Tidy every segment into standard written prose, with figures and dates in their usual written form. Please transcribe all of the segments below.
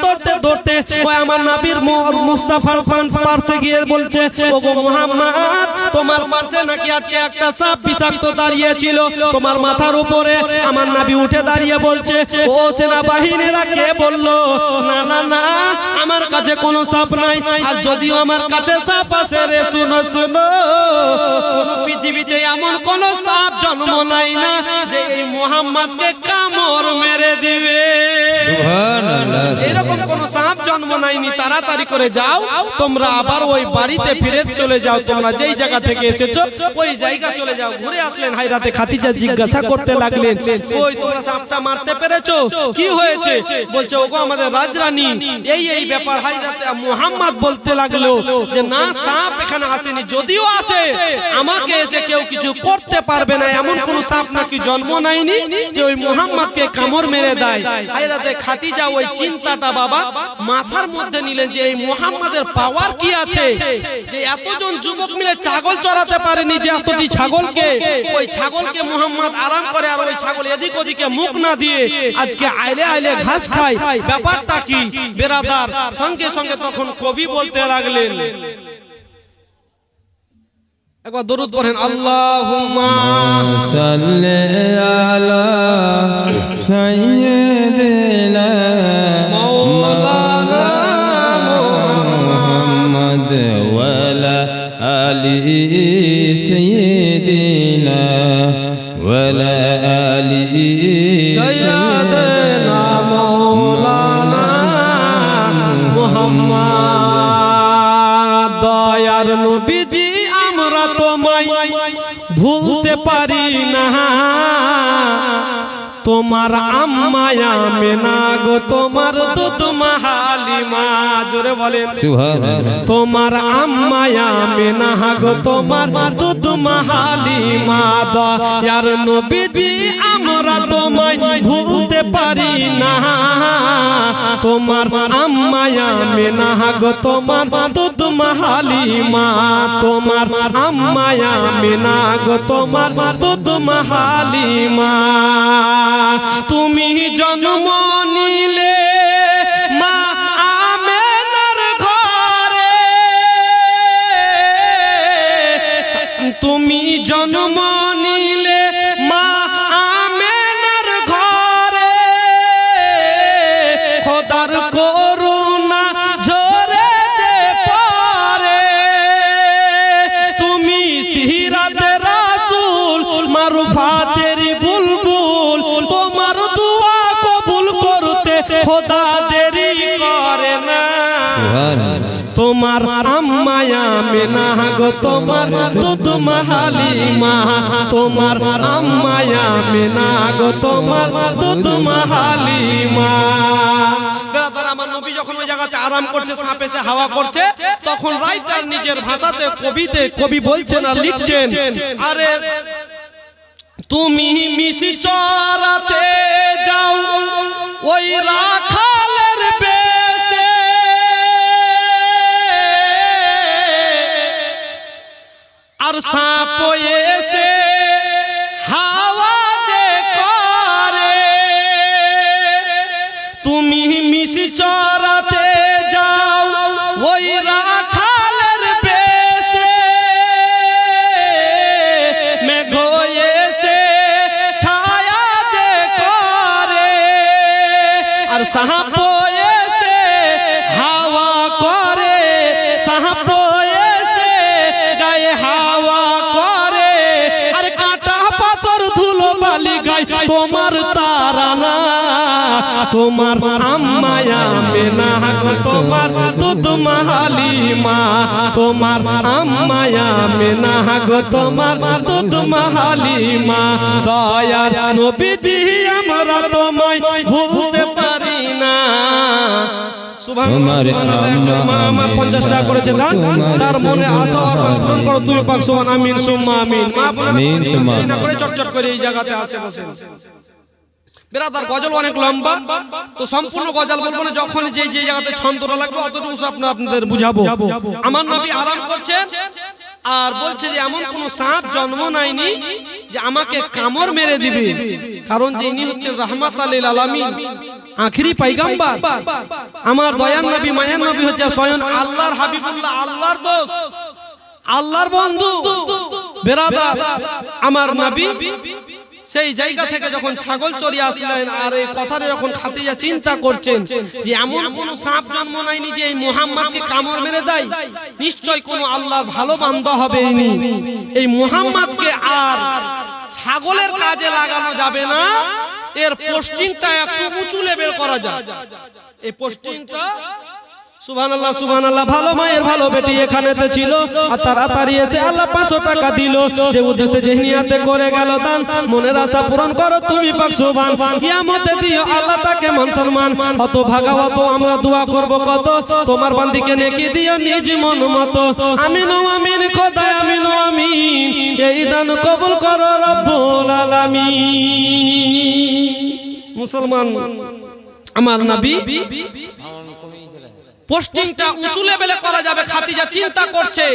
ধরতে ধরতে ওই আমার নবীর মুস্তাফার পাশে গিয়ে বলছে, ওগো মুহাম্মদ, তোমার পাশে নাকি আজকে একটা সাপ বিষাক্ত দাঁড়িয়ে ছিল তোমার মাথার উপরে। আমার নবী উঠে দাঁড়িয়ে বলছে, ও সেনাবাহিনীরা, কে বললো? না না না, আমার কাছে কোনো সাপ নাই, আর যদিও আমার কাছে সাপ আছে রে, শুনো শুনো, পৃথিবীতে এমন কোন সাপ জন্ম নাই না যে এই মুহাম্মদকে কামড় মেরে দিবে। এরকম কোন সাপ জন্ম নাইনি। তাড়াতাড়ি করে যাও, তোমরা আবার ওই বাড়িতে ফিরে চলে যাও, তোমরা যেই জায়গা থেকে এসেছো ওই জায়গা চলে যাও। ঘুরে আসলেন হায়রাতে খাদিজা, জিজ্ঞাসা করতে লাগলেন, ওই তোমরা সাপটা মারতে পেরেছো? কি হয়েছে? বলছে, ওগো আমাদের রাজরানী, এই এই ব্যাপার। হায়রাতে মুহাম্মদ বলতে লাগলো যে না, সাপ এখানে আসেনি, যদিও আসে আমাকে এসে কেউ কিছু করতে পারবে না, এমন কোন সাপ নাকি জন্ম নাইনি যে ওই মুহাম্মদকে কামড় মেরে দেয়। হায়রাতে খাদিজা ওই চিন্তাটা বাবা মাথার মধ্যে নিলেন যে এই মুহাম্মদের পাওয়ার কি আছে, যে এতজন যুবক মিলে ছাগল চড়াতে পারেনি, যে এতটি ছাগলকে, ওই ছাগলকে মুহাম্মদ আরাম করে, আর ওই ছাগল এদিক ওদিকে মুখ না দিয়ে আজকে আইলে আইলে ঘাস খায়, ব্যাপারটা কি বেরাদার? সঙ্গে সঙ্গে তখন কবি বলতে লাগলেন, একবার দরুদ পড়েন, আল্লাহুম্মা সাল্লি আলা সাইয়্যিদিনা মাওলানা মুহাম্মদ ওয়া আলা আলি সাইয়্যিদিনা ওয়া আলা আলি সাইয়্যিদিনা মাওলানা মুহাম্মদ। দয়ার নবীজি, আমরা তোমায় ভুলতে পারি না, তোমার আম্মা আমেনা গো, তোমার দুধ মা হালিমা, জোরে বলেন সুবহানাল্লাহ, তোমার আম্মা আমেনা গো, তোমার দুধ মা হালিমা। দয়ার নবীজি, আমরা তোমায় ভুলতে পারি না, তোমার আম্মা আমেনা গো, তোমার দুধ মা হালিমা, তোমার আম্মা আমেনা গো, তোমার দুধ মা হালিমা। তুমি জন্ম নিলে মা আমেনার ঘরে, তুমি জন্ম নিলে মা আমেনার ঘরে, খোদার করুণা ঝরে যে পড়ে, তুমি সিরাতে রাসূল মারুফাতের বুলবুল, তোমার দোয়া কবুল করতে খোদা দেরি করে না। তোমার আম্মা আমেনা গো, তোমার দুধ মা হালিমা, তোমার আম্মা আমেনা গো, তোমার দুধ মা হালিমা। আমার নবী যখন ওই জায়গাতে আরাম করছে, সাপ এসে হাওয়া করছে, তখন রাইটার নিজের ভাষাতে কবি বলছেন আর লিখছেন, আরে তুমি মিশি চরাতে যাও ওই রাখালের বেশে, আর সাপ এসে হাওয়া যে করে, তুমি মিশি চরাতে যাও ওই রাখালের বেশে, মেঘ এসে ছায়া যে করে, আর সাপ এসে হাওয়া করে, সাপ এসে গায়ে হাওয়া করে, আর কাঁটা পাথর ধুলো বালি গায় তোমার তারানা। তোমার আম্মা আমেনা গো, তোমার দুধ মা হালিমা, তোমার আম্মা আমেনা গো, তোমার দুধ মা হালিমা। দয়ার নবীজি, আমরা তোমায় ভুলতে পারি না। আমার 50 টাকা করেছে দান, তার মনে আশা পূরণ করো তুমি পাক। সুবহান আমিন সুম্মা আমিন। মা না করে চটচট করে এই জায়গাতে আসে বসে। বেরাদার, গজল অনেক লম্বা, তো সম্পূর্ণ গজল বলবো না, যখন যে যে জায়গাতে ছন্দটা লাগবে অতটুকু আপনাদের বুঝাবো। আমার নবী আরাম করছেন আর বলছে যে এমন কোন সাপ জন্ম নাইনি যে আমাকে কামড় মেরে দিবে, কারণ যিনি হচ্ছেন রাহমাতাল লিল আলামিন, আখেরি পয়গম্বর আমার দয়ার নবী মায়ের নবী হচ্ছে স্বয়ং আল্লাহর হাবিবুল্লাহ, আল্লাহর দোস্ত, আল্লাহর বন্ধু। বেরাদার আমার নবী সেই জায়গা থেকে যখন ছাগল চড়িয়ে আসলেন, আর এই কথাটা যখন খাদিজা চিন্তা করছেন যে এমন কোন সাপ জন্ম নেয়নি যে এই মুহাম্মদকে কামড় মেরে দেয়, নিশ্চয় কোন আল্লাহর ভালো বান্দা হবে। এই মুহাম্মদকে আর ছাগলের কাজে লাগানো যাবে না, এর পোস্টিংটা একটু উঁচু লেভেল করা যায়। এই পোস্টিংটা সুবহানাল্লাহ সুবহানাল্লাহ, ভালো মায়ের ভালো বেটি এখানেতে ছিল, আর তাড়াতাড়ি এসে আল্লাহ 500 টাকা দিল, যে উদ্দেশ্যে যে নিয়াতে করে গেল দান, মনের আশা পূরণ করো তুমি পাক সুবহান, কিয়ামতে দিও আল্লাহ তাকে মান সম্মান। অত ভাগাবত আমরা দোয়া করব কত, তোমার বান্দিকে নেকি দিও নিজ মন মতো। আমিন ও আমিন খোদা আমিন ও আমিন, এই দান কবুল করো রব্বুল আলামিন। মুসলমান আমার নবী পোস্টিংটা উঁচু লেভেলে করা যাবে। খাদিজা চিন্তা করছে,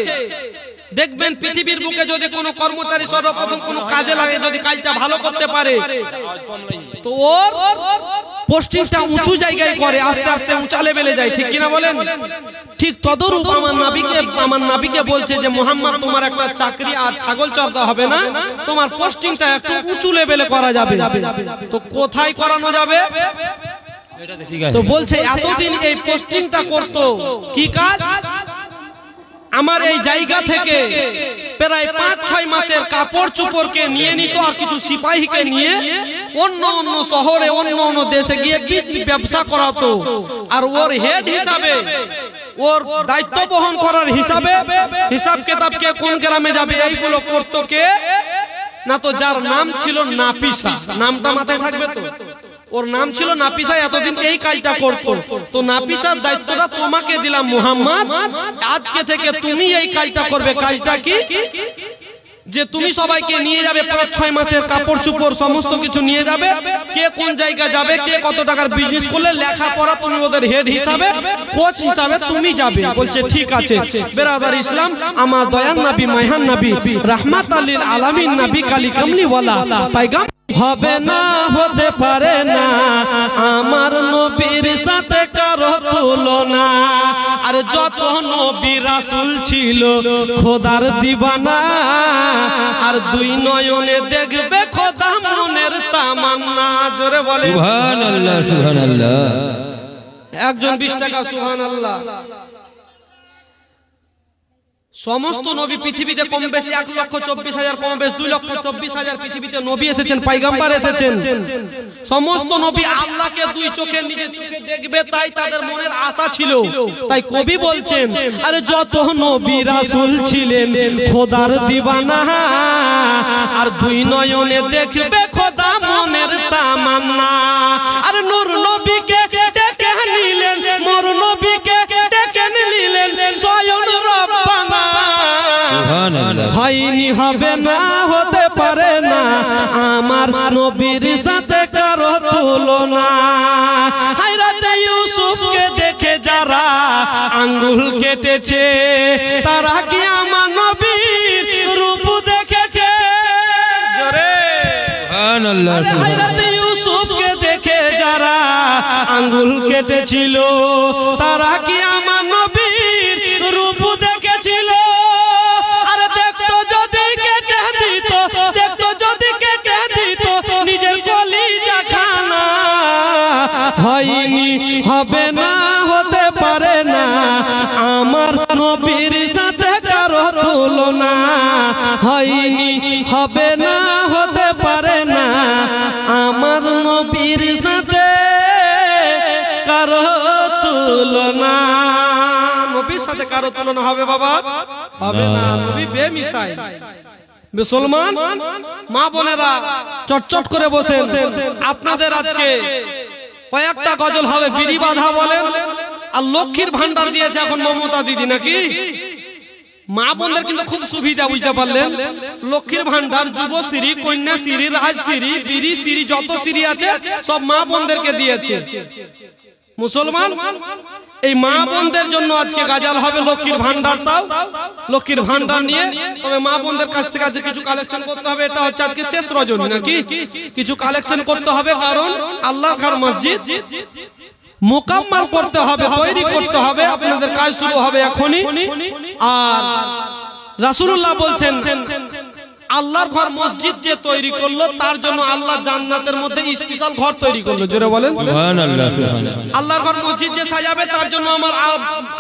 দেখবেন পৃথিবীর বুকে যদি কোনো কর্মচারী সর্বপ্রথম কোনো কাজে লাগে, যদি কাজটা ভালো করতে পারে, তো ওর পোস্টিংটা উঁচু জায়গায় করে, আস্তে আস্তে উঁচা লেভেলে যায়। ঠিক কিনা বলেন? ঠিক তদরূপ আমার নবীকে বলছে যে মুহাম্মদ, তোমার একটা চাকরি আর ছাগল চড়তে হবে না, তোমার পোস্টিংটা একটু উঁচু লেভেলে করা যাবে। তো কোথায় করানো যাবে? তো বলছে এতদিন এই পোস্টিংটা করতো কি কাজ? আমার এই জায়গা থেকে প্রায় 5-6 মাসের কাপড় চোপড়কে নিয়ে নিত, আর কিছু সিপাহীকে নিয়ে অন্য অন্য শহরে অন্য অন্য দেশে গিয়ে ব্যবসা করাতো, আর ওর হেড হিসাবে, ওর দায়িত্ব বহন করার হিসাবে হিসাব কিতাব কে কোন গ্রামে যাবে এইগুলো করতো কে না, তো যার নাম ছিল নাপিসা। নামটা মাথায় থাকবে তো, ওর নাম ছিল নাপিসা, এতদিন এই কাজটা করতো। তো নাপিসার দায়িত্বটা তোমাকে দিলাম মুহাম্মদ, আজকে থেকে তুমি এই কাজটা করবে। কাজটা কি? যে তুমি সবাইকে নিয়ে যাবে, 5-6 মাসের কাপড় চোপড় সমস্ত কিছু নিয়ে যাবে, কে কোন জায়গা যাবে, কে কত টাকার বিজনেস করলে, লেখাপড়া তুমি ওদের হেড হিসাবে, কোচ হিসাবে তুমি যাবে। বলছে ঠিক আছে। বেরাদার ইসলাম, আমার দয়ার নবী মাইহান নবী রাহমাতাল লিল আলামিন নবী কালি কামলি ওয়ালা পয়গাম হবে না, হতে পারে না আমার নবীর সাথে কারো তুলনা। আর যত নবী রাসূল ছিল খোদার দিবানা, আর দুই নয়নে দেখবে খোদা মনের তামান্না। জোরে বলে সুবহানাল্লাহ সুবহানাল্লাহ। একজন 20 টাকা সুবহানাল্লাহ। সমস্ত নবী পৃথিবীতে কম বেশি 1,24,000, কম বেশি 2,24,000 পৃথিবীতে নবী এসেছেন, পয়গম্বর এসেছেন। সমস্ত নবী আল্লাহকে দুই চোখে নিজের চোখে দেখবে, তাই তাদের মনের আশা ছিল। তাই কবি বলছেন, আরে যত নবী রাসূল ছিলেন খোদার দিবানা, আর দুই নয়নে দেখবে খোদা মনের তামান্না। আর নূর নবীকে ডেকে নিলেন, মোর নবীকে ডেকে নিলেন স্বয়ং রব্বানা। হয়নি, হবে না, হতে পারে না আমার নবীর সাথে কারো তুলনা। হায়রাতে ইউসুফকে দেখে যারা আঙ্গুল কেটেছে, তারা কি আমার নবীর রূপ দেখেছে? জোরে সুবহানাল্লাহ। হায়রাতে ইউসুফকে দেখে যারা আঙ্গুল কেটেছিল, তারা কি আমার নবীর রূপ দেখেছিল? আরে দেখতো যদি কেটে দিত, দেখতো যদি কেটে দিত নিজের কলিজা খানা। হয়নি, হবে না, হতে পারে না আমার নবীর সাথে কারো তুলনা। হয়নি, হবে না, হতে পারে না আমার নবীর সাথে কারো তুলনা। নবীর সাথে কারো তুলনা হবে বাবা? হবে না। নবী বেমিসাল। মুসলমান মা বোনেরা চটচট করে বসেন, আপনাদের আজকে কয়েকটা গজল হবে। বিড়ি বাঁধা বলেন, আর লক্ষ্মীর ভান্ডার দিয়েছে এখন মমতা দিদি নাকি। মা বোনদের কিন্তু খুব সুবিধা, বুঝতে পারলেন? লক্ষ্মীর ভান্ডার, যুবশ্রী, কন্যাশ্রী, রাজশ্রী, বিড়ি শ্রী, যত শ্রী আছে সব মা বোনদেরকে দিয়েছে। মুসলমান, এই মা বোনদের জন্য আজকে গাজাল হবে লক্ষ্মীর ভান্ডার। তাও লক্ষ্মীর ভান্ডার নিয়ে তবে মা বোনদের কাছ থেকে আজকে কিছু কালেকশন করতে হবে। এটা হচ্ছে আজকে শেষ রজনী নাকি, কিছু কালেকশন করতে হবে, কারণ আল্লাহর ঘর মসজিদ মোকাম্মল করতে হবে, তৈরি করতে হবে। আপনাদের কাজ শুরু হবে এখনই। আর রাসূলুল্লাহ বলছেন আল্লাহর ঘর মসজিদ যে তৈরি করলো তার জন্য আল্লাহ জান্নাতের মধ্যে স্পেশাল ঘর তৈরি করলো। জোরে বলেন সুবহানাল্লাহ, সুবহানাল্লাহ। আল্লাহর ঘর মসজিদ যে সাজাবে তার জন্য আমার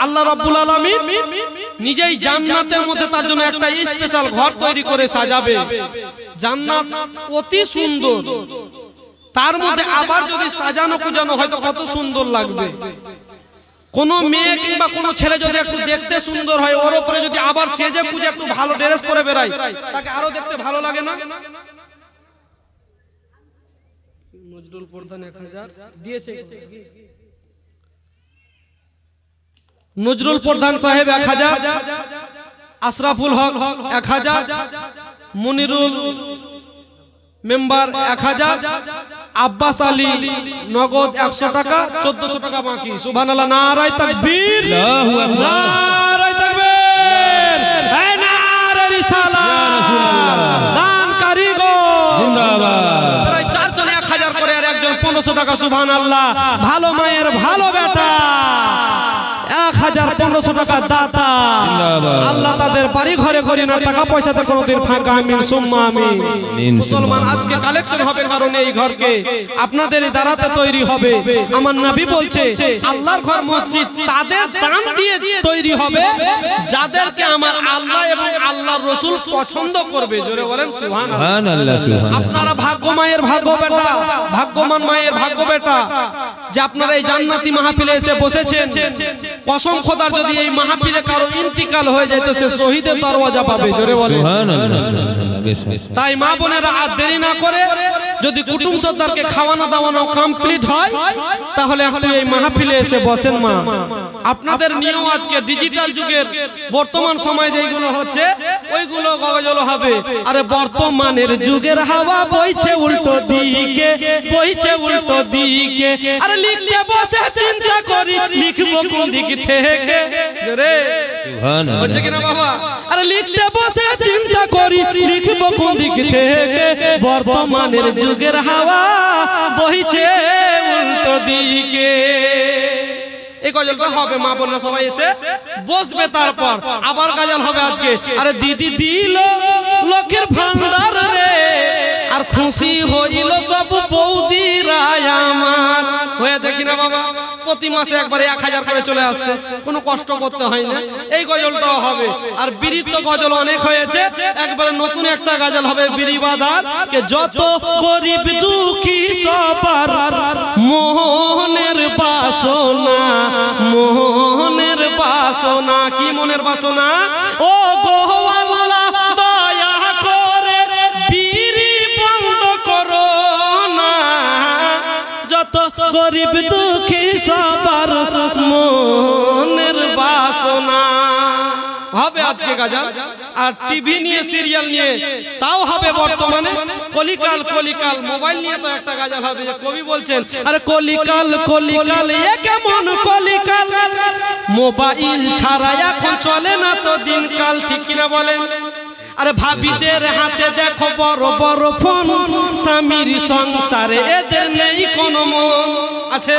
আল্লাহ রাব্বুল আলামিন নিজেই জান্নাতের মধ্যে তার জন্য একটা স্পেশাল ঘর তৈরি করে সাজাবে। জান্নাত অতি সুন্দর, তার মধ্যে আবার যদি সাজানো কুজানো হয় তো কত সুন্দর লাগবে। কোন মেয়ে কিংবা কোন ছেলে যদি একটু দেখতে সুন্দর হয়, ওর উপরে যদি আবার সেজে কুজে একটু ভালো ড্রেস পরে বেরায়, তাকে আরো দেখতে ভালো লাগে না? নজরুল প্রধান 1000 দিয়েছে, নজরুল প্রধান সাহেব 1000, আশরাফুল হক 1000, মুনিরুল মেম্বার 1000, আব্বাস আলী নগদ 100 টাকা, 1400 টাকা বাকি। সুবহানাল্লাহ, নারায়ে তাকবীর, আল্লাহু আকবার, নারায়ে তাকবীর, এই নারে রিসালাত, দান কারিগর জিন্দাবাদ। প্রায় 4 জন 1000 করে আর একজন 1500 টাকা। সুবহানাল্লাহ, ভালো মায়ের ভালো বেটা 1000 1500 টাকা দাতা। আল্লাহ তাদের বাড়ি ঘরে করি না টাকা পয়সাতে কোনোদিন ফাঁকা। আমিন সুম্মা আমিন। মুসলমান, আজকে কালেকশন হবে কারণ এই ঘরকে আপনাদের দ্বারাতে তৈরি হবে। আমার নবী বলছে আল্লাহর ঘর মসজিদ তাদের দান দিয়ে তৈরি হবে যাদেরকে আমার আল্লাহ এবং আল্লাহর রাসূল পছন্দ করবে। জোরে বলেন সুবহানাল্লাহ, সুবহানাল্লাহ। আপনারা ভাগ্য মায়ের ভাগ্য বেটা, ভাগ্যমান মায়ের ভাগ্য বেটা যে আপনারা এই জান্নাতি মাহফিলে এসে বসেছেন। কসম খোদার যদি এই মাহফিলে কারো ইন্তিকাল হয়ে যায় তো সে শহীদের দরওয়াজা পাবে। জোরে বলেন সুবহানাল্লাহ। তাই মা বোনেরা আর দেরি না করে যদি কুটুম সর্দারকে খাওয়ানো দাওয়ানো কমপ্লিট হয় তাহলে আপনি এই মাহফিলে এসে বসেন। মা আপনাদের নিয়েও আজকে ডিজিটাল যুগের বর্তমান সময় যেগুলো হচ্ছে ওইগুলো গজল হবে। আরে বর্তমানের যুগের হাওয়া বইছে উল্টো দিকে, বইছে উল্টো দিকে। আরে লিখতে বসে চিন্তা করি লিখবো কোন দিক থেকে। জোরে হচ্ছে কিনা বাবা? আরে লিখতে বসে চিন্তা করি লিখবো কোন দিক থেকে। বর্তমানের যুগের হাওয়া বইছে উল্টো দিকে। এই গজলটা হবে, মা বোনরা সবাই এসে বসবে, তারপর আবার গজল হবে আজকে। আরে দিদি দিল লোকের ভান্ডার রে, আর খুশি হইল সব বৌদিরা আমার। হয়েছে কিনা বাবা? প্রতি মাসে একবারে 1000 করে চলে আসছে, কোনো কষ্ট করতে হয় না। এই গজলটাও হবে। আর বিড়ির তো গজল অনেক হয়েছে, একবারে নতুন একটা গজল হবে বিড়িবাদার কে যত গরিব দুঃখী সবার মোহনের বাসনা, মোহনের বাসনা। কি মনের বাসনা? ও গো আল্লাহ দয়া করে বিড়ি বন্ধ করো না, যত গরিব দুঃখী সবার মনের বাসনা। হবে আজকে গাজা। আর টিভি নিয়ে সিরিয়াল নিয়ে তাও হবে বর্তমানে। কলিকাল কলিকাল মোবাইল নিয়ে তো একটা গাজাল হবে। কবি বলছেন আরে কলিকাল কলিকাল এ কেমন কলিকাল, মোবাইল ছাড়া এখন চলে না তো দিনকাল। ঠিক কিনা বলেন? আরে ভাবিদের হাতে দেখো বড় বড় ফোন, স্বামীর সংসারে এদের নেই কোনো মন। আছে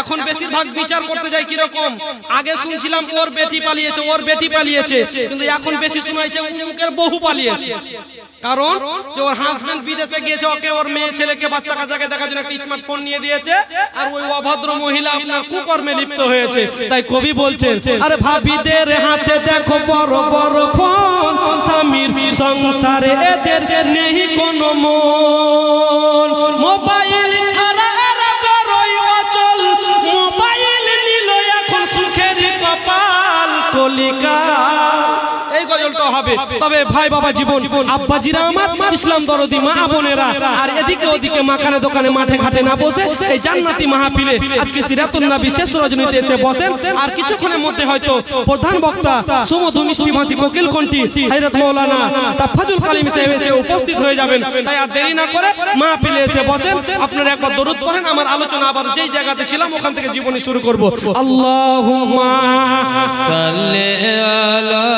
এখন বেশিরভাগ বিচার করতে যাই কিরকম, আগে শুনছিলাম ওর বেটি পালিয়েছে, ওর বেটি পালিয়েছে, কিন্তু এখন বেশি শোনাইছে উমুকের বহু পালিয়েছে। কারণ যে ওর হাজবেন্ড বিদেশে গিয়েছে, ওকে ওর মেয়ে ছেলেকে বাচ্চা কাচ্চাকে দেখার জন্য একটা স্মার্টফোন নিয়ে দিয়েছে, আর ওই অভদ্র মহিলা আপনার কুকর্মে লিপ্ত হয়েছে। তাই কবি বলছেন আরে ভাবিদের হাতে দেখো বড় বড় ফোন, স্বামীর সংসারে এদের নেই কোনো মন। মোবাইল ছাড়া এরা বড়ই অচল, মোবাইল নিল এখন সুখের কপাল। কলিকাল এই বদলটা হবে। তবে ভাই বাবা জীবন আব্বাজিরা আমার, ইসলাম দরদি মা বোনেরা, আর এদিকে ওদিকে মাখানে দোকানে মাঠে ঘাটে না বসে এই জান্নাতি মাহফিলে আজকে সিরাতুন নবী শেষ রজনীতে এসে বসেন। আর কিছুক্ষণের মধ্যে হয়তো প্রধান বক্তা সুমধু মিষ্টি ভাষী কোকিল কণ্ঠী হযরত মাওলানা তাফাজুল কালিম সাহেব এসে উপস্থিত হয়ে যাবেন। তাই আর দেরি না করে মাহফিলে এসে বসেন। আপনারা একবার দরুদ পড়েন। আমার আলোচনা আবার যেই জায়গাতে ছিলাম ওখান থেকে জীবনী শুরু করব। আল্লাহুম্মা সাল্লি আলা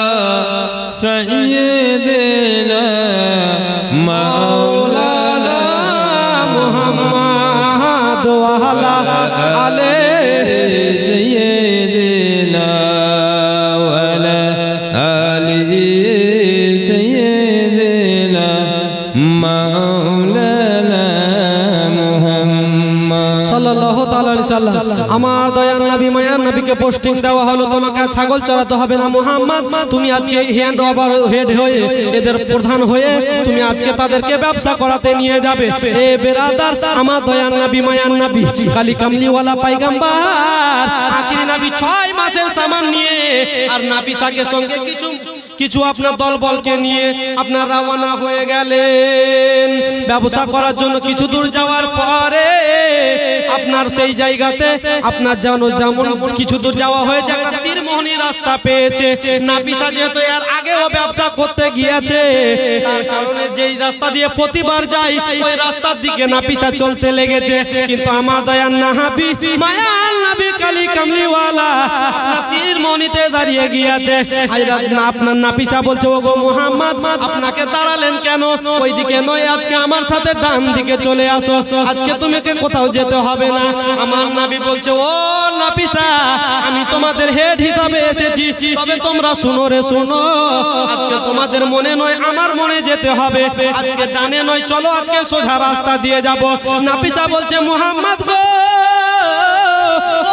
সাইয়্যিদিনা মাওলানা মুহাম্মদ ওয়া আলা আলি সাইয়্যিদিনা ওয়া আলা আলি সাইয়্যিদিনা মাওলানা মুহাম্মদ সাল্লাল্লাহু তাআলা আলাইহি সাল্লাম। আমার দয়ার নবী মায়ার নবীকে পোস্টিং দেওয়া হলো, তোমাকে ছাগল চড়াতে হবে না মুহাম্মদ। তুমি আজকে হ্যান্ড ওভার হেড হয়ে এদের প্রধান হয়ে তুমি আজকে তাদেরকে ব্যবসা করাতে নিয়ে যাবে। এ বেরাদার, আমার দয়ার নবী মায়ার নবী কালি কামলিওয়ালা পয়গম্বর আখিরি নবী 6 মাসের সামান নিয়ে আর নাফিসাকে সঙ্গে কিছু আপনার দলবলকে নিয়ে আপনার রওনা হয়ে গেলেন ব্যবসা করার জন্য। কিছু দূর যাওয়ার পরে আপনার সেই জায়গাতে আপনার যেমন কিছু দূর যাওয়া হয়েছে, একটা তীরমোহনী রাস্তা পেয়েছে। নাফিসা যেহেতু এর আগেও ব্যবসা করতে গিয়েছে, তার কারণে যেই রাস্তা দিয়ে প্রতিবার যায় ওই রাস্তার দিকে নাফিসা চলতে লেগেছে। কিন্তু আমার দয়ার নবী মায়ার নবী কালি কামলিওয়ালা আপনার তীরমোহনীতে দাঁড়িয়ে গিয়েছে। আপনার নাফিসা বলছে, ওগো মুহাম্মদ, আপনাকে দাঁড়ালেন কেন? ওইদিকে নয়, আজকে আমার সাথে ডান দিকে চলে আসো, আজকে তোমাকে কোথাও যেতে হবে না। আমার নবী বলছে, ও নাফিসা, আমি তোমাদের হেড হিসাবে এসেছি, তবে তোমরা শুনো রে শুনো, আজকে তোমাদের মনে নয় আমার মনে যেতে হবে। আজকে ডানে নয়, চলো আজকে সোজা রাস্তা দিয়ে যাব। নাফিসা বলছে, মুহাম্মদ গো,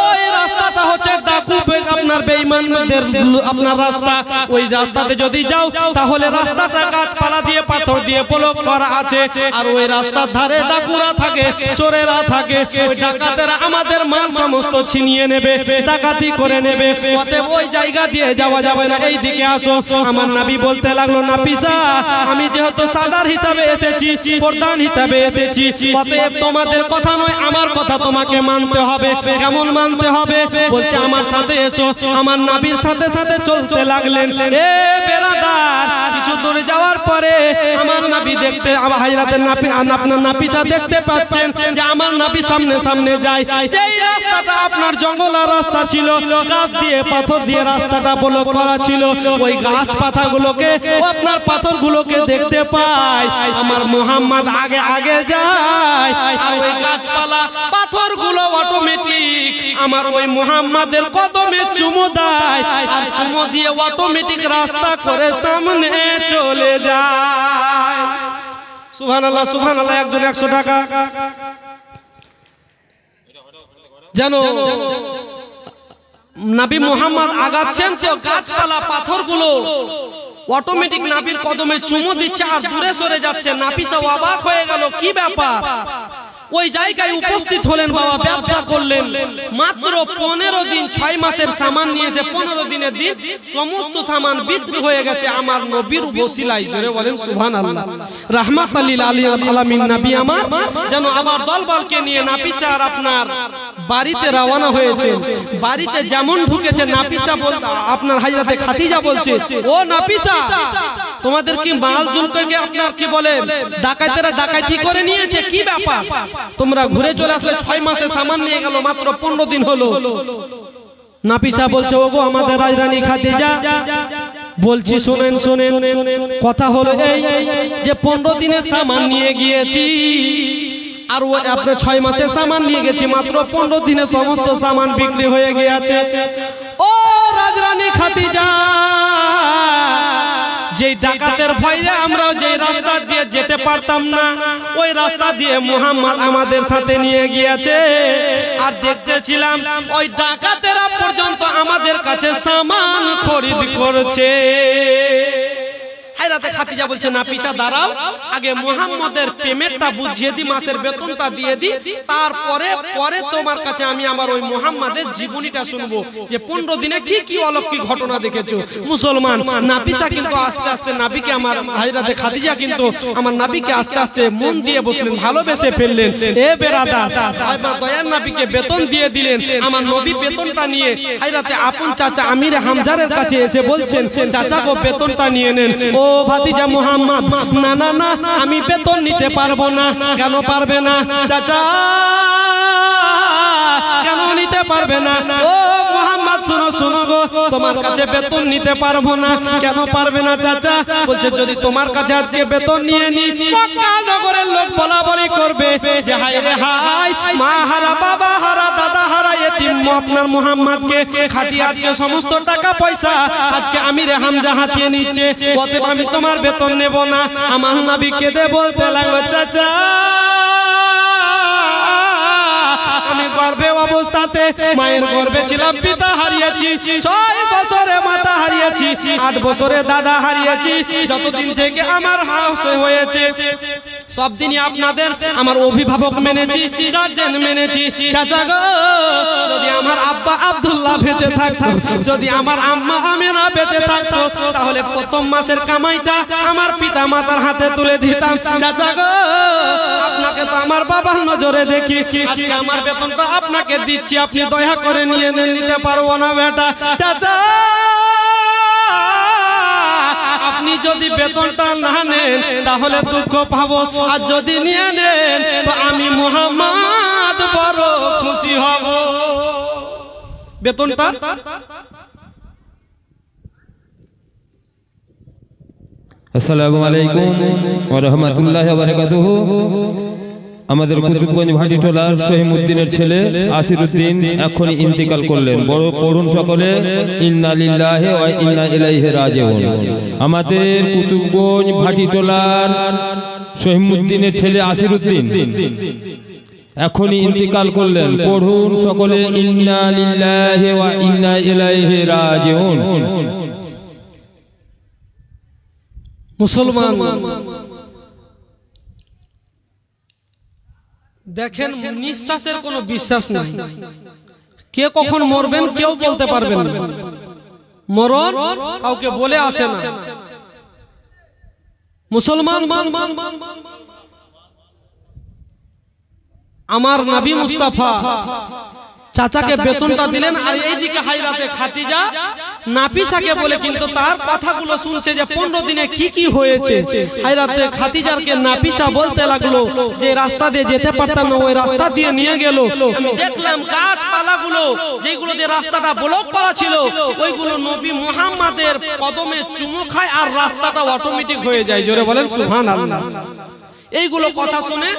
ওই রাস্তাটা হচ্ছে ডাকু আপনার বেঈমানদের আপনার রাস্তা। ওই রাস্তাতে যদি যাও তাহলে রাস্তাটা গাছপালা দিয়ে পাথর দিয়ে ব্লক করা আছে, আর ওই রাস্তার ধারে ডাকুরা থাকে, চোরেরা থাকে। ওই ডাকাতেরা আমাদের মাল সমস্ত ছিনিয়ে নেবে, ডাকাতি করে নেবে। অতএব ওই জায়গা দিয়ে যাওয়া যাবে না, এই দিকে আসো। আমার নবী বলতে লাগলো, নাফিসা, আমি যেহেতু সাদার হিসাবে এসেছি, প্রধান হিসাবে এসেছি, অতএব তোমাদের কথা নয় আমার কথা তোমাকে মানতে হবে। কেমন মানতে হবে? বলছে, আমার সাথে এসো। আমার নবীর সাথে সাথে চলতে লাগলেন। এ বেরাদার, কিছু দূর যাওয়ার পরে আমার নবী দেখতে হযরতের নবী আপনার নাফিসা দেখতে পাচ্ছেন যে আমার নবী সামনে সামনে যায়। যেই রাস্তাটা আপনার জঙ্গলের রাস্তা ছিল, গাছ দিয়ে পাথর দিয়ে রাস্তাটা ব্লক করা ছিল, ওই গাছ পাতাগুলোকে আপনার পাথরগুলোকে দেখতে পায়। আমার মুহাম্মদ আগে আগে যায়, আর ওই গাছপালা পাথরগুলো অটোমেটিক আমার ওই মুহাম্মাদের কদমে চুমু দেয়, আর চুমু দিয়ে অটোমেটিক রাস্তা করে সামনে চলে যায়। সুবহানাল্লাহ সুবহানাল্লাহ। একজন 100 টাকা জানো। নবী মুহাম্মদ আগাচ্ছেন তো গাছপালা পাথরগুলো অটোমেটিক নবীর কদমে চুমু দিচ্ছে আর দূরে সরে যাচ্ছে। নাফিসা অবাক হয়ে গেল, কি ব্যাপার? ওই জায়গায় উপস্থিত হলেন বাবা, ব্যবসা করলেন। মাত্র 15 দিন, 6 মাসের সামান নিয়েছে। 15 দিনের দিন সমস্ত সামান বিক্রি হয়ে গেছে আমার নবীর ওসিলায়। জোরে বলেন সুবহানাল্লাহ। রাহমাতাল লিল আলামিন নবী আমার যেন আবার দলবলকে নিয়ে নাফিসা আর আপনার বাড়িতে রওনা হয়েছে। বাড়িতে যেমন ঢুকেছে, নাফিসা বলতে আপনার হযরতে খাদিজা বলছে, ও নাফিসা, তোমাদের কি মাল দুলকে আপনার কি বলে ডাকাতেরা ডাকাতি করে নিয়েছে, কি ব্যাপার? তোমরা ঘুরে চলে আসলে 6 মাসে সামান নিয়ে গেল, মাত্র 15 দিন হলো। নাফিসা বলছে, ওগো আমাদের রাজরানী খাদিজা, বলছি শুনেন শুনেন, কথা হলো এই যে 15 দিনের সামান নিয়ে গিয়েছি, আর ও আপনার 6 মাসের সামান নিয়ে গেছি, মাত্র 15 দিনে সমস্ত সামান বিক্রি হয়ে গিয়েছে। ও রাজরানী খাদিজা, যে ডাকাতের ভয়ে আমরা যে রাস্তা দিয়ে যেতে পারতাম না, ওই রাস্তা দিয়ে মুহাম্মদ আমাদের সাথে নিয়ে গিয়েছে। আর দেখতেছিলাম ওই ডাকাতেরা পর্যন্ত আমাদের কাছে সামান খরিদ করছে। হায়রাতে খাদিজা বলছে নাফিসা দাঁড়াও, আগে মুহাম্মদের পেমেন্টটা বুঝিয়ে দি, মাসের বেতনটা দিয়ে দি, তারপরে পরে তোমার কাছে আমি আমার ওই মুহাম্মদের জীবনীটা শুনবো যে 15 দিনে কি কি অলৌকিক ঘটনা দেখেছো। মুসলমান নাফিসা কিন্তু আস্তে আস্তে নবীকে, আমার হায়রাতে খাদিজা কিন্তু আমার নবীকে আস্তে আস্তে মন দিয়ে বসলেন, ভালোবেসে ফেললেন। এ বেরাদার, আমার দয়ার নবীকে বেতন দিয়ে দিলেন। আমার নবী বেতনটা নিয়ে হায়রাতে আপন চাচা আমির হামজারের কাছে এসে বলছেন, চাচা গো বেতনটা নিয়ে নেন। ও ভাতিজা মুহাম্মদ, না না না, আমি বেতন নিতে পারবো না। কেন পারবে না চাচা, কেন নিতে পারবে না? ও মুহাম্মদ শোনো শোনো গো, তোমার কাছে বেতন নিতে পারবো না। কেন পারবে না চাচা? বলছে যদি তোমার কাছে আজকে বেতন নিয়ে নি, মক্কা নগরের লোক বলা বলি করবে যে হায় রে হায়, মা হারা, বাবা হারা, দাদা হারা এতিম আপনার মুহাম্মদকে খাটিয়ে আজকে সমস্ত টাকা পয়সা আজকে আমির হামজা হাতিয়ে নিচ্ছে, অতএব আমি তোমার বেতন নেব না। আমার নবী কেঁদে বলতে লাগলো, চাচা আমি গর্ভে অবস্থাতে মায়ের গর্ভে ছিলাম, পিতা হারিয়েছি, 6 বছরে মাতা হারিয়েছি, 8 বছরে দাদা হারিয়েছি। যতদিন থেকে আমার হাউস হয়েছে সব দিনই আপনাদের আমার অভিভাবক মেনেছি, গার্জেন মেনেছি। চাচা গো, যদি আমার আব্বা আব্দুল্লাহ বেঁচে থাকতো, যদি আমার আম্মা আমেনা বেঁচে থাকতো, তাহলে প্রথম মাসের কামাইটা আমার পিতা মাতার হাতে তুলে দিতাম। চাচা গো, আপনাকে তো আমার বাবার নজরে দেখি, আজকে আমার বেতনটা আপনাকে দিচ্ছি, আপনি দয়া করে নিয়ে নেন। নিতে পারবো না বেটা। চাচা আপনি যদি বেতনটা না নেন তাহলে দুঃখ পাবো, আর যদি নিয়ে নেন তো আমি মুহাম্মদ বড় খুশি হব। বেতনটা আসসালামু আলাইকুম ওয়া রাহমাতুল্লাহি ওয়া বারাকাতুহু। আমাদের কুতুবগঞ্জ ভাটিটোলার শহীমউদ্দিনের ছেলে আসিরউদ্দিন এখনই ইন্তেকাল করলেন। বড় পড়ুন সকলে ইন্না লিল্লাহি ওয়া ইন্না ইলাইহি রাজিউন। আমাদের কুতুবগঞ্জ ভাটিটোলার শহীমউদ্দিনের ছেলে আসিরউদ্দিন এখনই ইন্তেকাল করলেন। পড়ুন সকলে ইন্না লিল্লাহি ওয়া ইন্না ইলাইহি রাজিউন। মুসলমান দেখেন, নিঃশ্বাসের কোনো বিশ্বাস নাই, কে কখন মরবেন কেউ বলতে পারবেন না। মরণ কাউকে বলে আসে না। মুসলমান আমার নবী মুস্তাফা চাচাকে বেতনটা দিলেন, আর এইদিকে হায়রাতে খাদিজা নাফিসাকে বলে কিন্তু তার কথাগুলো শুনছে যে 15 দিনে কি কি হয়েছে। হায়রাতে খাদিজাকে নাফিসা বলতে লাগলো যে রাস্তা দিয়ে যেতে পারতাম না, ওই রাস্তা দিয়ে নিয়ে গেল। আমি দেখলাম গাছপালাগুলো যেগুলো দিয়ে রাস্তাটা ব্লক করা ছিল, ওইগুলো নবী মুহাম্মাদের কদমে চুমু খায় আর রাস্তাটা অটোমেটিক হয়ে যায়। জোরে বলেন সুবহানাল্লাহ। এইগুলো কথা শুনে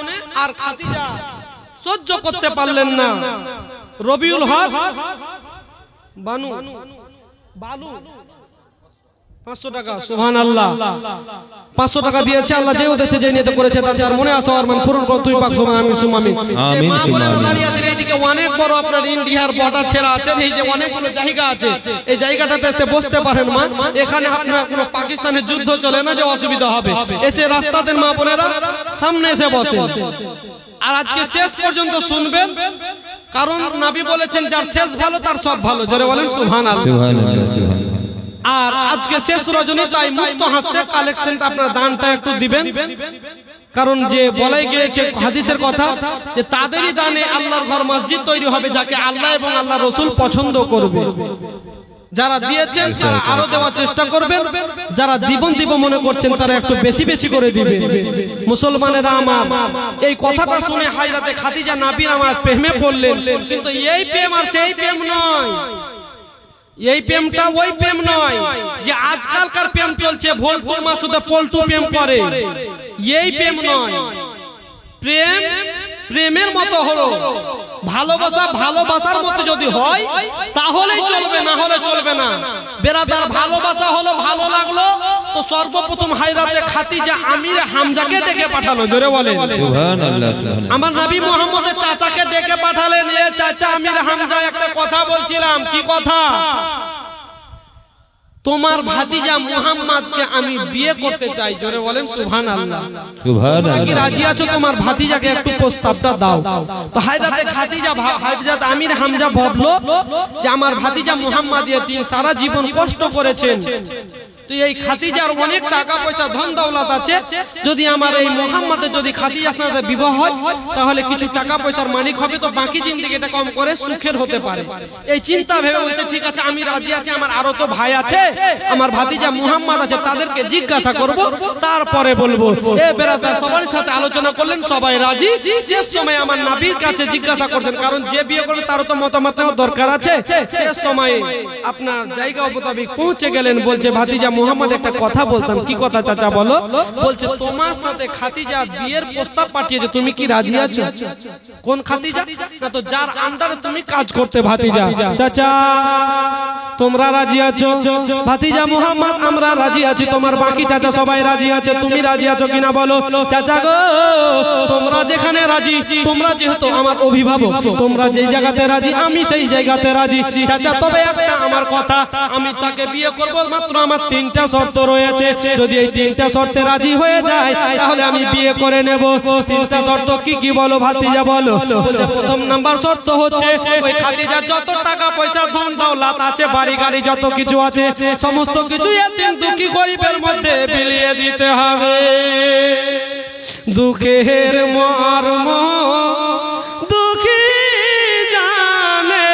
আর খাদিজা সহ্য করতে পারলেন না। রবিউল হক বানু বালু 500 টাকা, সুবহানাল্লাহ, 500 টাকা দিয়েছে। আল্লাহ যে উদ্দেশ্যে যে নিয়ত করেছে তার মনে আসা আর মান পূরণ কর, তুই পাক সুবহান আমিন সুম আমিন। আমিন সুম আমিন। দাঁড়িয়ে আছেন এইদিকে অনেক বড় আপনার ইন্ডিয়ার বর্ডার ছেড়া আছে, এই যে অনেকগুলো জায়গা আছে, এই জায়গাটাতে এসে বসতে পারেন মা। এখানে আপনার কোনো পাকিস্তানের যুদ্ধ চলে না যে অসুবিধা হবে, এসে রাস্তাতে মা বোনেরা সামনে এসে বসেন। আর আজকে শেষ পর্যন্ত শুনবেন, কারণ নবী বলেছেন যার শেষ ভালো তার সব ভালো। জোরে বলেন সুবহানাল্লাহ। সুবহানাল্লাহ সুবহানাল্লাহ। আর আজকে শেষ রজনী, তাই মুক্ত হাসতে কালেকশনটা আপনার দানটা একটু দিবেন, কারণ যে বলাই গিয়েছে হাদিসের কথা যে তাদেরই দানে আল্লাহর ঘর মসজিদ তৈরি হবে যাকে আল্লাহ এবং আল্লাহ রাসূল পছন্দ করবে। যারা দিয়েছেন তারা আরো দেওয়ার চেষ্টা করবেন, যারা দিব মনে করছেন তারা একটু বেশি বেশি করে দিবেন। মুসলমানেরা আমার, এই কথাটা শুনে হায়রাতে খাদিজা নবীর আমার প্রেমে পড়লেন। কিন্তু এই প্রেম আর সেই প্রেম নয়, এই প্রেমটা ওই প্রেম নয় যে আজকালকার প্রেম চলছে, ভোল্টু মাসুদে পল্টু প্রেম করে, এই প্রেম নয়। প্রেম প্রেমের মতো হলো, ভালোবাসা ভালোবাসার মতো যদি হয় তাহলেই চলবে, না হলে চলবে না। বেরাদার, ভালোবাসা হলো, ভালো লাগলো তো সর্বপ্রথম হায়রাতে খাদিজা আমির হামজাকে ডেকে পাঠালো। জোরে বলেন সুবহানাল্লাহ সুবহানাল্লাহ। আমার নবী মুহাম্মদের চাচাকে ডেকে পাঠালেন, এ চাচা আমির হামজা একটা কথা বলছিলাম। কি কথা? তোমার ভাতিজা মুহাম্মাদকে আমি বিয়ে করতে চাই। জোরে বলেন সুবহানাল্লাহ। কি রাজি আছো? তোমার ভাতিজাকে একটু প্রস্তাবটা দাও। তো হযরত আমির হামজা ভাবলো যে আমার ভাতিজা মুহাম্মদ ইতিম, সারা জীবন কষ্ট করেছেন, তো এই খাদিজার অনেক টাকা পয়সা ধন দৌলত আছে, যদি আমার এই মুহাম্মাদের যদি খাদিজার সাথে বিবাহ হয় তাহলে কিছু টাকা পয়সার মালিক হবে, তো বাকি জিন্দেগিটা কম করে সুখের হতে পারে। এই চিন্তা ভেবে বলছে ঠিক আছে আমি রাজি আছি, আমার আরো তো ভাই আছে, আমার ভাতিজা মুহাম্মদ আছে, তাদেরকে জিজ্ঞাসা করব, তারপরে বলবো। এ বেরাদার সবার সাথে আলোচনা করলেন, সবাই রাজি। শেষ সময় আমার নবীর কাছে জিজ্ঞাসা করছেন, কারণ যে বিয়ে করবে তারও তো মতামত নেওয়ার দরকার আছে। শেষ সময়ে আপনার জায়গা মোতাবেক পৌঁছে গেলেন, বলছে ভাতিজা মুহাম্মদ একটা কথা বলতাম। কি কথা চাচা বলো? বলছে তোমার সাথে খাদিজা বিয়ের প্রস্তাব পাঠিয়েছে, তুমি কি রাজি আছো? কোন খাদিজা? না তো যার আন্ডারে তুমি কাজ করতে ভাতিজা। চাচা তোমরা রাজি আছো? ভাতিজা মুহাম্মদ আমরা রাজি আছি। তোমার বাকি চাচা সবাই রাজি আছে, তুমি রাজি আছো কিনা বলো? চাচা গো তোমরা যেখানে রাজি, তোমরা যেহেতু আমার অভিভাবক, তোমরা যেই জায়গাতে রাজি আমি সেই জায়গাতে রাজি। চাচা তবে একটা আমার কথা, আমি তাকে বিয়ে করব, মাত্র আমার তিনটা শর্ত রয়েছে। যদি এই তিনটা শর্তে রাজি হয়ে যায় তাহলে আমি বিয়ে করে নেব। তিনটা শর্ত কি কি বলো ভাতিজা বলো? প্রথম নাম্বার শর্ত হচ্ছে ওই খাদিজার যত টাকা পয়সা ধন দৌলত আছে, বাড়ি গাড়ি যত কিছু আছে, সমস্ত কিছু এতিম দুঃখী গরিবের মধ্যে বিলিয়ে দিতে হবে। দুঃখের মর্ম দুঃখী জানে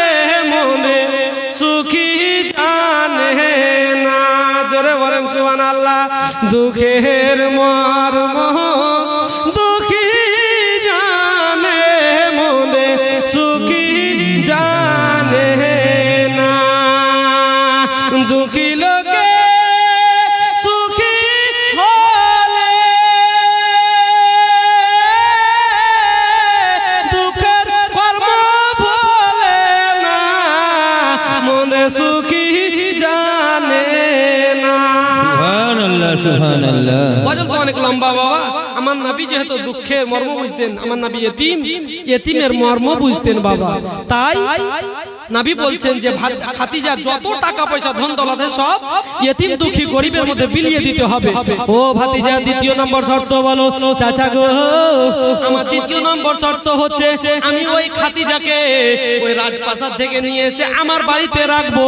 মনে, সুখী জানে না। জোরে বলেন সুবহানাল্লাহ। দুঃখের মর্ম দুঃখী জানে মনে, সুখী জানে না। দুঃখী লোকে সুখী হলে দুঃখের কর্ম বলে না, মনে সুখী জানে না। সুবহানাল্লাহ সুবহানাল্লাহ। বলেন তো অনেক লম্বা বাবা। আমার নবী যেহেতু দুঃখের মর্ম বুঝতেন, আমার নবী ইতিমের মর্ম বুঝতেন বাবা, তাই নবী বলছেন যে খাদিজা যত টাকা পয়সা ধন দৌলত সব ইতিম দুঃখী গরিবের মধ্যে বিলিয়ে দিতে হবে। ও ভাতিজা দ্বিতীয় নম্বর শর্ত বলো? চাচা গো আমার দ্বিতীয় নম্বর শর্ত হচ্ছে আমি ওই খাদিজাকে ওই রাজপ্রাসাদ থেকে নিয়ে এসে আমার বাড়িতে রাখবো।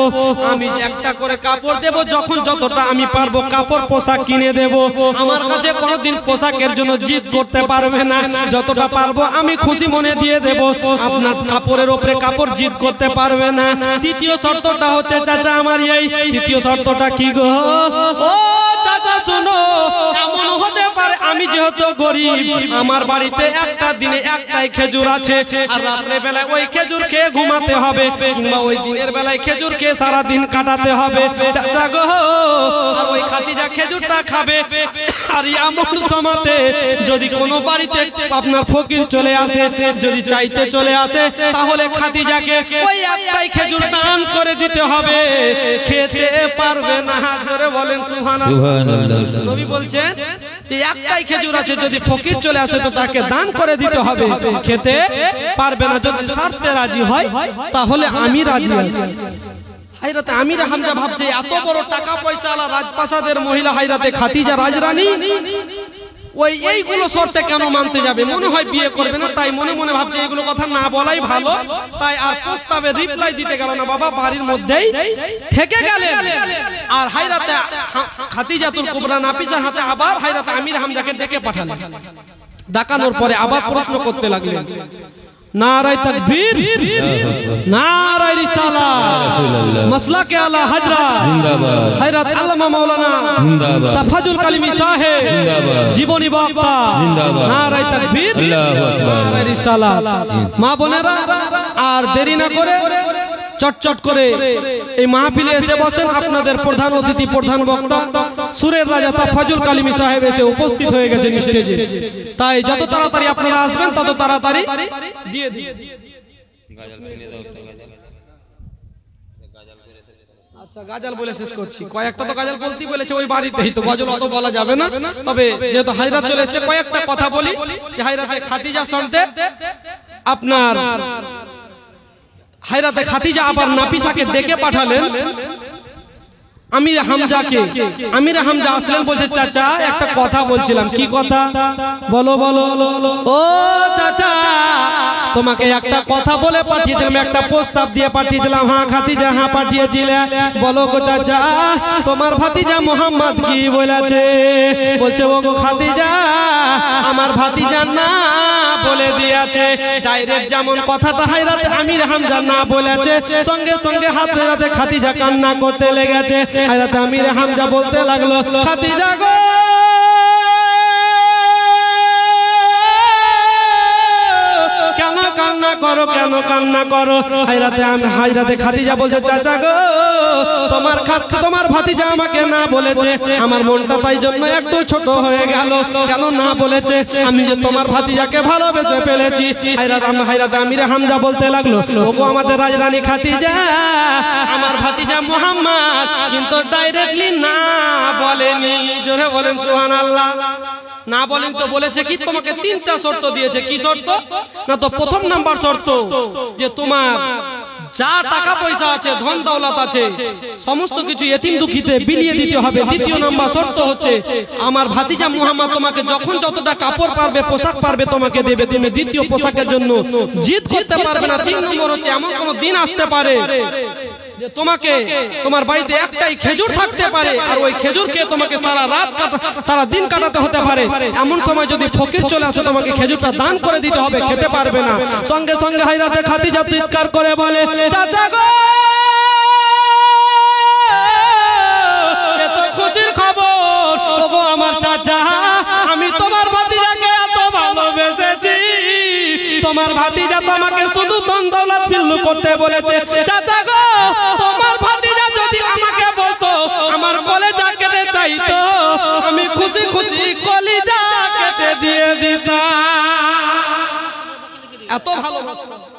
আমি একটা করে কাপড় দেব, যখন যতটা আমি পারবো কাপড় পোশাক কিনে দেব। আমার কাছে কোনোদিন পোশাকের জন্য জিদ করতে পারবে না, যতটা পারবো আমি খুশি মনে দিয়ে দেব। আপনার কাপড়ের উপরে কাপড় জিদ করতে পারবে না। তৃতীয় শর্তটা হচ্ছে চাচা আমার এই তৃতীয় শর্তটা কি গো? ও চাচা শোনো, এমন হতে পারে আমি যেহেতু গরিব, আমার বাড়িতে একটা দিনে একটাই খেজুর আছে, আর রাত্রে বেলায় ওই খেজুর খেয়ে ঘুমাতে হবে, কিংবা ওই দিনের বেলায় খেজুর খেয়ে সারা দিন কাটাতে হবে। চাচা গো আর ওই খাদিজা খেজুরটা খাবে, আর এমন সময়তে যদি কোনো বাড়িতে আপনার ফকির চলে আসে, যদি চাইতে চলে আসে, তাহলে খাদিজাকে ওই একটাই খেজুর দান করে দিতে হবে, খেতে পারবে না। জোরে বলেন সুবহানাল্লাহ। নবী বলছেন যে একটাই খেজুর আছে, যদি ফকির চলে আসে তো তাকে দান করে দিতে হবে, খেতে পারবে না। যদি শর্তে রাজি হয় তাহলে আমি রাজি আছি। হযরত আমির হামজা ভাবছে এত বড় টাকা পয়সা আলা রাজপ্রাসাদের মহিলা হযরত খাদিজা রাজরানী ওই এইগুলো শর্তে কেন মানতে যাবে? মনে হয় বিয়ে করবে না, তাই মনে মনে ভাবছে এগুলো কথা না বলাই ভালো। তাই আর প্রস্তাবে রিপ্লাই দিতে গেল না বাবা, বাড়ির মধ্যেই থেকে গেলেন। আর হযরত খাদিজাতুল কুবরা নাফিসার হাতে আবার হযরত আমির হামজাকে ডেকে পাঠালেন। ডাকানোর পরে আবার প্রশ্ন করতে লাগলেন, নারায়ে তাকবীর, নারায়ে রিসালাত, মাসলাকে আলা হযরত জিন্দাবাদ, হযরত আল্লামা মাওলানা জিন্দাবাদ, তাফাজুল কালিমি সাহেব জিন্দাবাদ, জীবনী বক্তা জিন্দাবাদ, নারায়ে তাকবীর, আল্লাহু আকবার, নারায়ে রিসালাত। মা বোনেরা আর দেরি না করে চটচট করে এই মাহফিলে এসে বসেন। আপনাদের প্রধান অতিথি, প্রধান বক্তা সুরের রাজা তাফাজুল কালিমি সাহেব এসে উপস্থিত হয়ে গেছেন স্টেজে। তাই যত তাড়াতাড়ি আপনারা আসবেন তত তাড়াতাড়ি দিয়ে দিন। আচ্ছা গাজাল বলে শেষ করছি। কয়েকটা তো গাজাল বলতেই বলেছে ওই বাড়িতেই, তো গজল অত বলা যাবে না। তবে যেহেতু হযরত চলে এসেছে কয়েকটা কথা বলি যে হযরত খাদিজা সন্তে আপনার হযরত খাদিজা আবার নাফিসাকে ডেকে পাঠালেন। আমির হামজা আসলেন, বলছে চাচা একটা কথা বলছিলাম। কি কথা? বলো বলো। ও চাচা, তোমাকে একটা কথা বলে পাঠিয়েছিলাম, একটা প্রস্তাব দিয়ে পাঠিয়েছিলাম। হ্যাঁ খাদিজা, হ্যাঁ পাঠিয়েছিলে। বলো গো চাচা, তোমার ভাতিজা মোহাম্মদ কি বলেছে? বলছে ও গো খাদিজা, আমার ভাতিজা না বলে দিয়েছে। ডাইরেক্ট যেমন কথাটা হায়রাতে আমির হামজা না বলেছে, সঙ্গে সঙ্গে হাতে হাতে খাদিজা কান্না করতে লেগেছে। হায়রাতে আমির হামজা বলতে লাগলো, খাদিজা গো, কেন কান্না করো, কেন কান্না করো? হায়রাতে খাদিজা বলছে, চাচা গো, তোমার ভাতিজা আমাকে না বলেছে, আমার মনটা তাই জন্য একটু ছোট হয়ে গেল। কেন না বলেছে? আমি যে তোমার ভাতিজাকে ভালোবেসে ফেলেছি। হায়রাতে আমির হামজা বলতে লাগলো, ওগো আমাদের রাজরানী খাদিজা, আমার ভাতিজা মুহাম্মদ কিন্তু ডাইরেক্টলি না বলেনি। জোরে বলেন সুবহানাল্লাহ। না বলেন তো বলেছে কি? তোমাকে তিনটা শর্ত দিয়েছে। কি শর্ত? না তো প্রথম নাম্বার শর্ত যে তোমার যা টাকা পয়সা আছে, ধন দৌলত আছে, সমস্ত কিছু এতিম দুঃখীতে বিলিয়ে দিতে হবে। দ্বিতীয় নাম্বার শর্ত হচ্ছে আমার ভাতিজা মুহাম্মদ তোমাকে যখন যতটা কাপড় পারবে, পোশাক পারবে তোমাকে দেবে, তুমি দ্বিতীয় পোশাকের জন্য জিদ করতে পারবে না। তিন নম্বর হচ্ছে এমন কোন দিন আসতে পারে যে তোমাকে তোমার বাড়িতে একটাই খেজুর থাকতে পারে, আর ওই খেজুরকে তোমাকে সারা দিন কাটাতে হতে পারে। এমন সময় যদি ফকির চলে আসে, তোমাকে খেজুরটা দান করে দিতে হবে, খেতে পারবে না। সঙ্গে সঙ্গে হায়রাতে খাদিজা চিৎকার করে বলে, চাচা গো, এত খুশির খবর। ওগো আমার চাচা, আমি তোমার ভাতিজাকে এত ভালোবেসেছি, তোমার ভাতিজা তোমাকে শুধু ধন দৌলত বিল্লু করতে বলেছে। চাচা গো, তোমার ভাতিজা যদি আমাকে বলতো, আমার কলিজা কেটে চাইতো, আমি খুশি খুশি কলিজা কেটে দিয়ে দিতাম। এত ভালোবাসা।